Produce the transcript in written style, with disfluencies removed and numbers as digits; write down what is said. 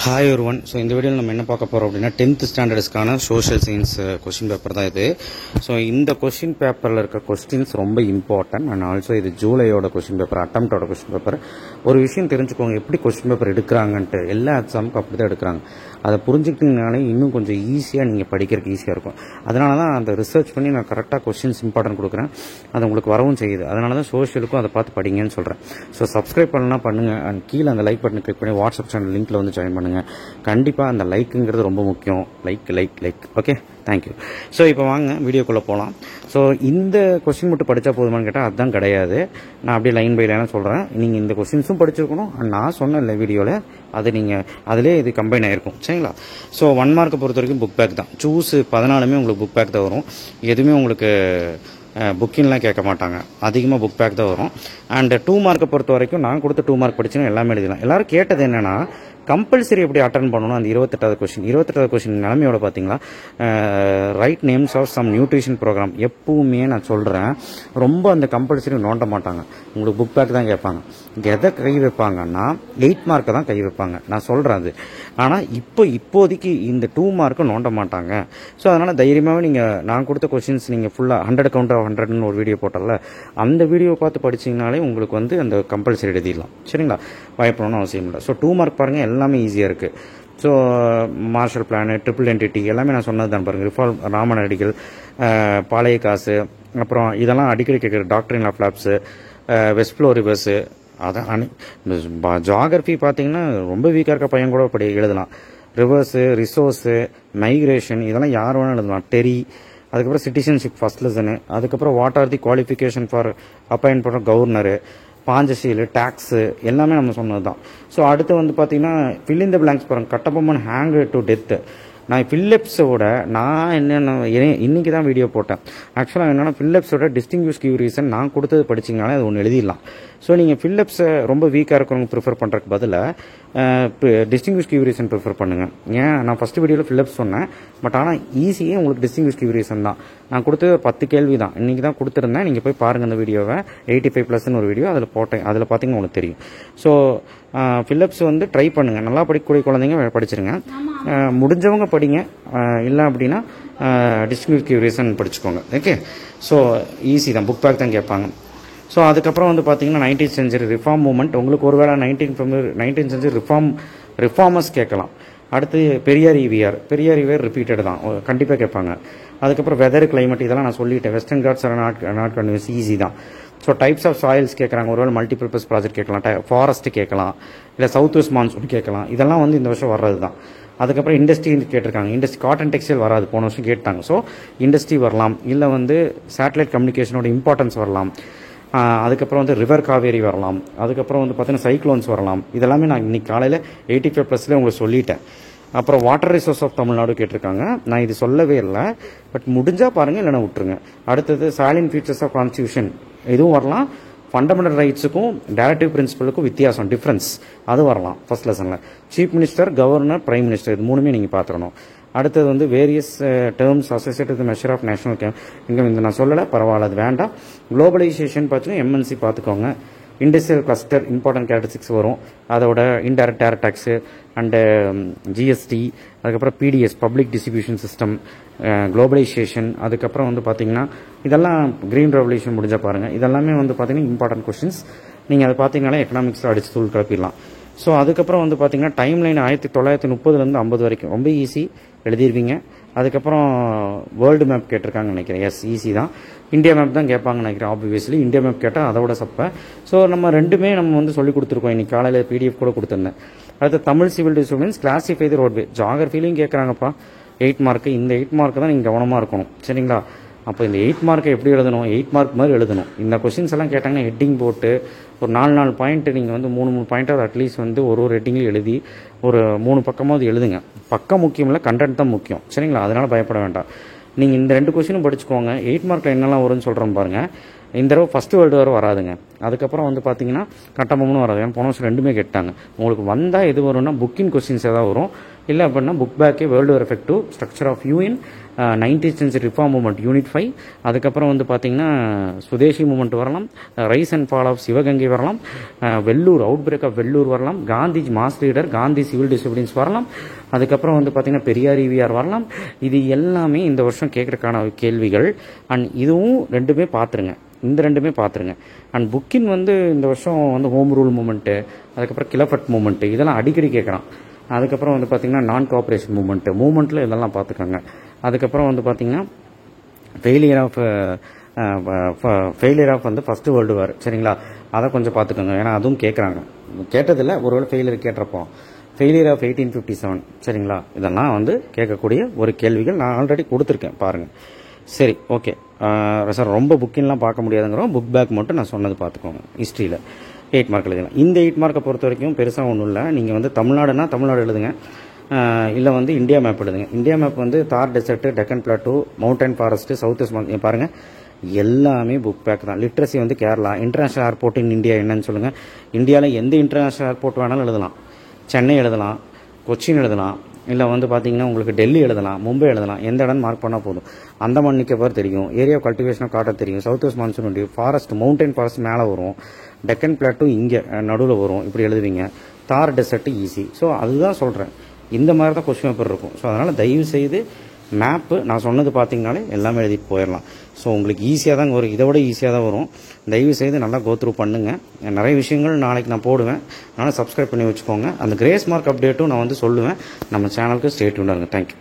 Hi ஒருவன். So இந்த வீடியோவில் நம்ம என்ன பார்க்க போகிறோம் அப்படின்னா 10th ஸ்டாண்டர்ட்ஸ்க்கான சோஷியல் சயின்ஸ் கொஸ்டின் பேப்பர் தான் இது. ஸோ இந்த கொஸ்டின் பேப்பரில் இருக்க கொஸ்டின்ஸ் ரொம்ப இம்பார்ட்டன்ட் அண்ட் ஆல்சோ இது ஜூலையோட கொஸ்டின் பேப்பர், அட்டம்ப்டோட கொஸ்டின் பேப்பர். ஒரு விஷயம் தெரிஞ்சுக்கோங்க, எப்படி கொஸ்டின் பேப்பர் எடுக்கிறாங்கன்ட்டு. எல்லா எக்ஸாமுக்கும் அப்படி தான் எடுக்கிறாங்க. அதை புரிஞ்சுக்கிட்டீங்கனாலே இன்னும் கொஞ்சம் ஈஸியாக நீங்கள் படிக்கிறதுக்கு ஈஸியாக இருக்கும். அதனால தான் அந்த ரிசர்ச் பண்ணி நான் கரெக்டாக கொஸ்டின்ஸ் இம்பார்ட்டன்ட் கொடுக்குறேன். அது உங்களுக்கு வரவும் செய்யுது. அதனால தான் சோஷியலுக்கும் அதை பார்த்து படிங்கன்னு சொல்கிறேன். ஸோ சப்ஸ்கிரைப் பண்ணலாம் பண்ணுங்கள். அண்ட் கீழே அந்த லைக் பட்டன் கிளிக் பண்ணி வாட்ஸ்அப் சேனல் லிங்க்கில் வந்து ஜாயின் பண்ணுங்கள். கண்டிப்பாக அந்த லைக்குங்கிறது ரொம்ப முக்கியம். Like okay, thank you. ஸோ இப்போ வாங்க வீடியோக்குள்ளே போகலாம். ஸோ இந்த கொஸ்டின் மட்டும் படித்தா போதுமான்னு கேட்டால் அதுதான் கிடையாது. நான் அப்படியே லைன் பை லைனாக சொல்கிறேன். நீங்கள் இந்த கொஸ்டின்ஸும் படிச்சிருக்கணும். நான் சொன்ன இல்லை வீடியோவில் அது நீங்கள் அதிலே இது கம்பைன் ஆகிருக்கும். சரிங்களா? ஸோ 1 மார்க்கை பொறுத்த வரைக்கும் புக் பேக் தான். சூஸ் 14 உங்களுக்கு புக் பேக் தான் வரும். எதுவுமே உங்களுக்கு புக்கின்லாம் கேட்க மாட்டாங்க. அதிகமாக புக் பேக் தான் வரும். அண்ட் 2 மார்க்கை பொறுத்த வரைக்கும் நான் கொடுத்த 2 மார்க் படிச்சுன்னா எல்லாமே எழுதலாம். எல்லாரும் கேட்டது என்னென்னா கம்பல்சரி எப்படி அட்டன் பண்ணணும். அந்த 28வது கொஸ்டின் நிலைமையோட பார்த்தீங்களா, write names of some nutrition program. எப்பவுமே நான் சொல்கிறேன், ரொம்ப அந்த கம்பல்சரி நோண்ட மாட்டாங்க. உங்களுக்கு புக் பேக் தான் கேட்பாங்க. எதை கை வைப்பாங்கன்னா 8 மார்க்கை தான் கை வைப்பாங்க. நான் சொல்கிறேன் அது. ஆனால் இப்போதைக்கு இந்த 2 மார்க்கும் நோண்ட மாட்டாங்க. ஸோ அதனால் தைரியமாகவே நீங்கள் நான் கொடுத்த கொஸ்டின்ஸ் நீங்கள் ஃபுல்லாக 100 கவுண்டர் 100ன்னு ஒரு வீடியோ போட்டல, அந்த வீடியோ பார்த்து படிச்சிங்கனாலே உங்களுக்கு வந்து அந்த கம்பல்சரி எழுதிடலாம். சரிங்களா? பயப்படணும்னு அவசியம் இல்லை. ஸோ 2 மார்க் பாருங்கள், எல்லாமே ஈஸியாக இருக்குது. So Marshall Plan, Triple Entente எல்லாமே நான் சொன்னது தான் பாருங்கள். ரிஃபால் ராமன் அடிகள், பாளைய காசு, அப்புறம் இதெல்லாம் அடிக்கடி கேட்குற டாக்டரின் ஆஃப் லேப்ஸு, வெஸ்ட்ஃப்ளோ ரிவர்ஸு. அதான் ஜியாகிரஃபி பார்த்தீங்கன்னா ரொம்ப வீக்காக இருக்க பையன் கூட படி எழுதலாம். ரிவர்ஸு, ரிசோர்ஸு, மைக்ரேஷன் இதெல்லாம் யார் வேணாலும் எழுதலாம். டெரி, அதுக்கப்புறம் சிட்டிசன்ஷிப் ஃபர்ஸ்ட் லெசனு, அதுக்கப்புறம் what are the qualification for appoint பண்ணுற கவர்னரு, பாஞ்சசீல், டேக்ஸு எல்லாமே நம்ம சொன்னது தான். ஸோ அடுத்து வந்து பார்த்தீங்கன்னா ஃபில் இன் த பிளாங்க்ஸ் பாருங்கள். Kattabomman hang to death. நான் ஃபிலிப்ஸோட நான் என்னென்ன இன்றைக்கி தான் வீடியோ போட்டேன். ஆக்சுவலாக என்னென்னா ஃபிலிப்ஸோட டிஸ்டிங்விஷ் கிவ் ரீசன் நான் கொடுத்தது படிச்சிங்கனாலே அது ஒன்று எழுதிடலாம். ஸோ நீங்கள் ஃபிலிப்ஸை ரொம்ப வீக்காக இருக்கிறவங்க ப்ரிஃபர் பண்ணுறதுக்கு பதிலாக டிஸ்டிங்விஷ் கிவ் ரீசன் ப்ரிஃபர் பண்ணுங்கள். ஏன் நான் ஃபஸ்ட்டு வீடியோவில் ஃபிலிப்ஸ் சொன்னேன், பட் ஆனால் ஈஸியே உங்களுக்கு டிஸ்டிங்விஷ் கிவ் ரீசன் தான். நான் கொடுத்தது 10 கேள்வி தான். இன்றைக்கி தான் கொடுத்துருந்தேன். நீங்கள் போய் பாருங்கள் அந்த வீடியோவை. 85+ ஒரு வீடியோ அதில் போட்டேன். அதில் பார்த்தீங்கன்னா உங்களுக்கு தெரியும். ஸோ ஃபிலிப்ஸ் வந்து ட்ரை பண்ணுங்கள். நல்லா படிக்கக்கூடிய குழந்தைங்க படிச்சிருங்க. முடிஞ்சவங்க படிங்க. இல்லை அப்படின்னா டிஸ்டிங்விஷ் கிவ் ரீசன் படிச்சுக்கோங்க. ஓகே, ஸோ ஈஸி தான். புக் பேக் தான் கேட்பாங்க. ஸோ அதுக்கப்புறம் வந்து பார்த்தீங்கன்னா 19th செஞ்சுரி ரிஃபார்ம் மூவ்மெண்ட். உங்களுக்கு ஒருவேளை 19th செஞ்சுரி ரிஃபார்மர்ஸ் கேட்கலாம். அடுத்து பெரியார் ஈவிஆர் ரிப்பீட்டட் தான், கண்டிப்பாக கேட்பாங்க. அதுக்கப்புறம் வெதர் கிளைமேட் இதெல்லாம் நான் சொல்லிட்டேன். Western Ghats not convince, easy தான். ஸோ டைப்ஸ் ஆஃப் சாயில்ஸ் கேட்குறாங்க. ஒருவேளை மல்டிபர்பஸ் ப்ராஜெக்ட் கேட்கலாம், ஃபாரஸ்ட் கேட்கலாம், இல்லை சவுத் வெஸ்ட் மான்சூன் கேட்கலாம். இதெல்லாம் வந்து இந்த வருஷம் வர்றது தான். அதுக்கப்புறம் இண்டஸ்ட்ரி கேட்டிருக்காங்க. இண்டஸ்ட்ரி காட்டன் டெக்ஸ்டைல் வராது, போன வருஷம் கேட்டாங்க. ஸோ இண்டஸ்ட்ரி வரலாம். இல்லை வந்து சேட்டலைட் கம்யூனிகேஷனோட இம்பார்ட்டன்ஸ் வரலாம். அதுக்கப்புறம் வந்து ரிவர் காவேரி வரலாம். அதுக்கப்புறம் வந்து பார்த்தீங்கன்னா சைக்ளோன்ஸ் வரலாம். இதெல்லாமே நான் இன்னைக்கு காலையில் 85+ உங்களுக்கு சொல்லிட்டேன். அப்புறம் வாட்டர் ரிசோர்ஸ் ஆஃப் தமிழ்நாடு கேட்டிருக்காங்க. நான் இது சொல்லவே இல்லை, பட் முடிஞ்சால் பாருங்கள், இல்லைன்னா விட்டுருங்க. அடுத்தது சாலின் ஃபீச்சர்ஸ் ஆஃப் கான்ஸ்டியூஷன் இதுவும் வரலாம். ஃபண்டமெண்டல் ரைட்ஸுக்கும் டைரக்டிவ் பிரின்சிபலுக்கும் வித்தியாசம், டிஃப்ரென்ஸ், அது வரலாம் ஃபர்ஸ்ட் லெசனில். Chief minister, governor, prime minister இது 3மே நீங்கள் பார்த்துக்கணும். அடுத்தது வந்து various terms associated with measure of national இங்கே இந்த நான் சொல்லலை, பரவாயில்ல, அது வேண்டாம். குளோபலைசேஷன் பார்த்தீங்கன்னா எம்என்சி பார்த்துக்கோங்க. இண்டஸ்ட்ரியல் கிளஸ்டர் இம்பார்ட்டன்ட் கேரக்டரிஸ்டிக்ஸ் வரும். அதோட இன்டைரக்ட் டேக்ஸு அண்டு ஜிஎஸ்டி, அதுக்கப்புறம் PDS public distribution system, globalization, அதுக்கப்புறம் வந்து பார்த்தீங்கன்னா இதெல்லாம் கிரீன் ரெவல்யூஷன் முடிஞ்சால் பாருங்கள். இதெல்லாமே வந்து பார்த்தீங்கன்னா இம்பார்ட்டன்ட் கொஸ்டின்ஸ். நீங்கள் அதை பார்த்தீங்கன்னா எக்கனாமிக்ஸில் அடிச்சு தூள் கிளப்பிடலாம். ஸோ அதுக்கப்புறம் வந்து பார்த்தீங்கன்னா டைம் லைன் 1930 50 வரைக்கும் ரொம்ப ஈஸி, எழுதிருவீங்க. அதுக்கப்புறம் வேர்ல்டு மேப் கேட்டிருக்காங்க நினைக்கிறேன். எஸ், ஈஸி தான். இந்தியா மேப் தான் கேட்பாங்க நினைக்கிறேன். ஆப்வியஸ்லி இந்தியா மேப் கேட்டால் அதோட சப்பை. ஸோ நம்ம ரெண்டுமே நம்ம வந்து சொல்லி கொடுத்துருக்கோம். இன்னைக்கு காலையில் PDF கூட கொடுத்துருந்தேன். அடுத்து தமிழ் சிவில் டிஸ்டர்பன்ஸ், கிளாசிஃபை தி ரோட்வே. ஜியாகிரஃபிலையும் கேட்குறாங்கப்பா 8 மார்க்கு. இந்த 8 மார்க்கு தான் நீங்கள் கவனமாக இருக்கணும். சரிங்களா? அப்போ இந்த 8 மார்க்கை எப்படி எழுதணும்? 8 மார்க் மாதிரி எழுதணும். இந்த கொஸ்டின்ஸ் எல்லாம் கேட்டாங்கன்னா ஹெட்டிங் போட்டு ஒரு 4 பாயிண்ட்டு நீங்கள் வந்து 3 பாயிண்ட்டாக அட்லீஸ்ட் வந்து ஒரு ஹெட்டிங்லையும் எழுதி ஒரு 3 பக்கமாவது எழுதுங்க. பக்கம் முக்கியம் இல்லை, கண்டென்ட் தான் முக்கியம். சரிங்களா? அதனால் பயப்பட வேண்டாம். நீங்கள் இந்த 2 கொஸ்டினும் படிச்சுக்கோங்க. 8 மார்க்கில் என்னெல்லாம் வரும்னு சொல்கிறேன் பாருங்கள். இந்த தடவை ஃபஸ்ட்டு வேர்ல்டு வார் வராதுங்க. அதுக்கப்புறம் வந்து பார்த்தீங்கன்னா கட்டபொம்மனும் வராது. ஏன்னா போன வருஷம் 2மே கேட்டாங்க. உங்களுக்கு வந்தால் எது வரும்னா புக்கின் கொஸ்டின்ஸ் ஏதாவது வரும். இல்லை அப்படின்னா புக் பேக்கே world war effect 2, structure of UN, 19th century reform movement unit 5, அதுக்கப்புறம் வந்து பார்த்தீங்கன்னா சுதேசி மூவ்மெண்ட் வரலாம், rise and fall of Sivaganga வரலாம், Vellore outbreak of Vellore வரலாம், Gandhi mass leader, Gandhi civil disciplines வரலாம், அதுக்கப்புறம் வந்து பார்த்தீங்கன்னா பெரியார் ஈவிஆர் வரலாம். இது எல்லாமே இந்த வருஷம் கேட்குறதுக்கான கேள்விகள். அண்ட் இதுவும் ரெண்டுமே பார்த்துருங்க, இந்த ரெண்டுமே பார்த்துருங்க. அண்ட் புக்கின் வந்து இந்த வருஷம் வந்து ஹோம் ரூல் மூமெண்ட்டு, அதுக்கப்புறம் கிலஃபட் மூமெண்ட்டு இதெல்லாம் அடிக்கடி கேட்குறான். அதுக்கப்புறம் வந்து பார்த்திங்கன்னா நான் கோஆப்ரேஷன் மூமெண்ட்டில் இதெல்லாம் பார்த்துக்கோங்க. அதுக்கப்புறம் வந்து பார்த்திங்கன்னா ஃபெயிலியர் ஆஃப் வந்து ஃபஸ்ட்டு வேர்ல்டு வார், சரிங்களா, அதை கொஞ்சம் பார்த்துக்கோங்க. ஏன்னா அதுவும் கேட்குறாங்க, கேட்டதில்லை, ஒருவேளை ஃபெயிலியர் கேட்டிருப்போம். ஃபெயிலியர் ஆஃப் 1857, சரிங்களா, இதெல்லாம் வந்து கேட்கக்கூடிய ஒரு கேள்விகள் நான் ஆல்ரெடி கொடுத்துருக்கேன் பாருங்கள். சரி, ஓகே சார், ரொம்ப புக்கின்லாம் பார்க்க முடியாதுங்கிறோம், புக் பேக் மட்டும் நான் சொன்னது பார்த்துக்கோங்க. ஹிஸ்ட்ரியில் 8 மார்க் எழுதலாம். இந்த 8 மார்க்கை பொறுத்த வரைக்கும் பெருசாக ஒன்றும் இல்லை. நீங்கள் வந்து தமிழ்நாடுனா தமிழ்நாடு எழுதுங்க, இல்லை வந்து இந்தியா மேப் எழுதுங்க. இந்தியா மேப் வந்து Thar desert, Deccan plateau, mountain forest, south west பாருங்கள், எல்லாமே புக் பேக் தான். லிட்ரஸி வந்து Kerala, international airport in India என்னன்னு சொல்லுங்கள். இந்தியாவில் எந்த இன்டர்நேஷனல் ஏர்போர்ட் வேணாலும் எழுதலாம். சென்னை எழுதலாம், கொச்சின் எழுதலாம், இல்லை வந்து பார்த்தீங்கன்னா உங்களுக்கு டெல்லி எழுதலாம், மும்பை எழுதலாம். எந்த இடம் மார்க் பண்ணால் போதும். அந்தமான் நிக்கோபார் தெரியும், area of cultivation of cotton தெரியும், south west monsoon forest, mountain forest மேலே வரும், டெக்கன் பிளாட்டோ இங்கே நடுவில் வரும், இப்படி எழுதுவீங்க. தார் டெசர்ட் ஈஸி. ஸோ அதுதான் சொல்கிறேன், இந்த மாதிரி தான் கொஸ்டின் பேப்பர் இருக்கும். ஸோ அதனால் தயவு செய்து மேப்பு நான் சொன்னது பார்த்தீங்கனாலே எல்லாமே எழுதிட்டு போயிடலாம். ஸோ உங்களுக்கு ஈஸியாக தான் வரும், இதை விட ஈஸியாக தான் வரும். தயவு செய்து நல்லா கோத்ரூ பண்ணுங்கள். நிறைய விஷயங்கள் நாளைக்கு நான் போடுவேன், அதனால் சப்ஸ்கிரைப் பண்ணி வச்சுக்கோங்க. அந்த கிரேஸ் மார்க் அப்டேட்டும் நான் வந்து சொல்லுவேன். நம்ம சேனலுக்கு ஸ்டே டியூன்டா இருங்க. தேங்க்யூ.